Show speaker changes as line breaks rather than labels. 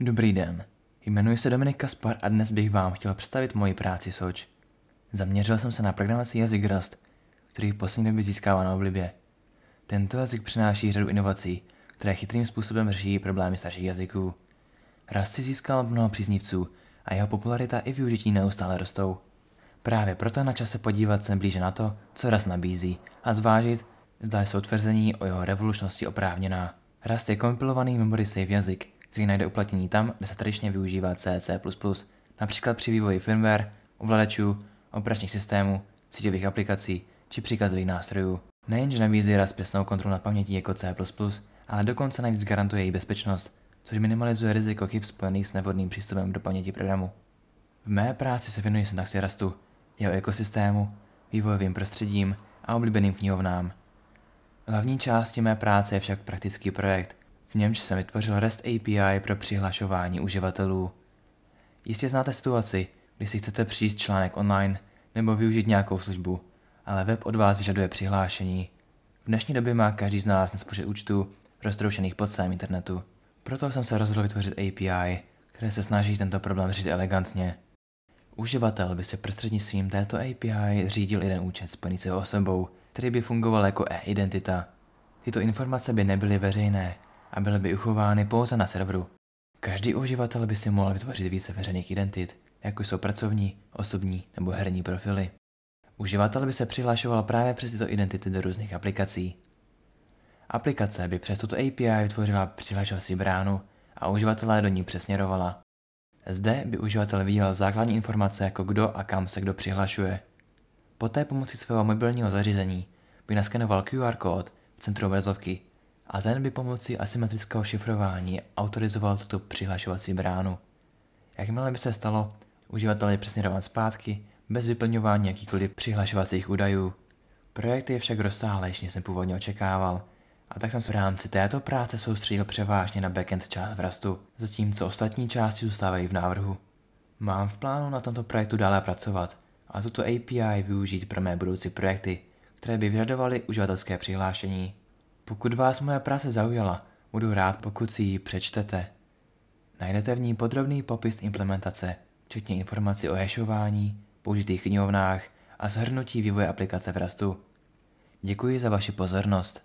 Dobrý den, jmenuji se Dominik Kaspar a dnes bych vám chtěl představit moji práci Soč. Zaměřil jsem se na programací jazyk Rust, který v poslední době získává na oblibě. Tento jazyk přináší řadu inovací, které chytrým způsobem řeší problémy starších jazyků. Rust si získal mnoho příznivců a jeho popularita i využití neustále rostou. Právě proto je na čase podívat se blíže na to, co Rust nabízí a zvážit, zda jsou tvrzení o jeho revolučnosti oprávněná. Rust je kompilovaný memory safe jazyk, který najde uplatnění tam, kde se tradičně využívá C, C++, například při vývoji firmware, ovladačů, operačních systémů, síťových aplikací či příkazových nástrojů. Nejenže nabízí Rust přesnou kontrolu nad pamětí jako C++, ale dokonce navíc garantuje její bezpečnost, což minimalizuje riziko chyb spojených s nevhodným přístupem do paměti programu. V mé práci se věnuji syntaxi Rustu, jeho ekosystému, vývojovým prostředím a oblíbeným knihovnám. Hlavní částí mé práce je však praktický projekt, v němž jsem vytvořil REST API pro přihlašování uživatelů. Jistě znáte situaci, kdy si chcete přečíst článek online nebo využít nějakou službu, ale web od vás vyžaduje přihlášení. V dnešní době má každý z nás nespočet účtů roztroušených po celém internetu. Proto jsem se rozhodl vytvořit API, které se snaží tento problém řešit elegantně. Uživatel by si prostřednictvím této API zřídil jeden účet spojený s jeho osobou, který by fungoval jako e-identita. Tyto informace by nebyly veřejné a byly by uchovány pouze na serveru. Každý uživatel by si mohl vytvořit více veřejných identit, jako jsou pracovní, osobní nebo herní profily. Uživatel by se přihlašoval právě přes tyto identity do různých aplikací. Aplikace by přes tuto API vytvořila přihlašovací bránu a uživatelé do ní přesměrovala. Zde by uživatel viděl základní informace jako kdo a kam se kdo přihlašuje. Poté pomocí svého mobilního zařízení by naskenoval QR kód v centru obrazovky a ten by pomocí asymetrického šifrování autorizoval tuto přihlašovací bránu. Jakmile by se stalo, uživatel je přesměrován zpátky bez vyplňování jakýchkoliv přihlašovacích údajů. Projekt je však rozsáhlejší, než jsem původně očekával, a tak jsem se v rámci této práce soustředil převážně na backend část v Rustu, zatímco ostatní části zůstávají v návrhu. Mám v plánu na tomto projektu dále pracovat a tuto API využít pro mé budoucí projekty, které by vyžadovaly uživatelské přihlášení. Pokud vás moje práce zaujala, budu rád, pokud si ji přečtete. Najdete v ní podrobný popis implementace, včetně informací o hashování, použitých knihovnách a shrnutí vývoje aplikace v Rustu. Děkuji za vaši pozornost.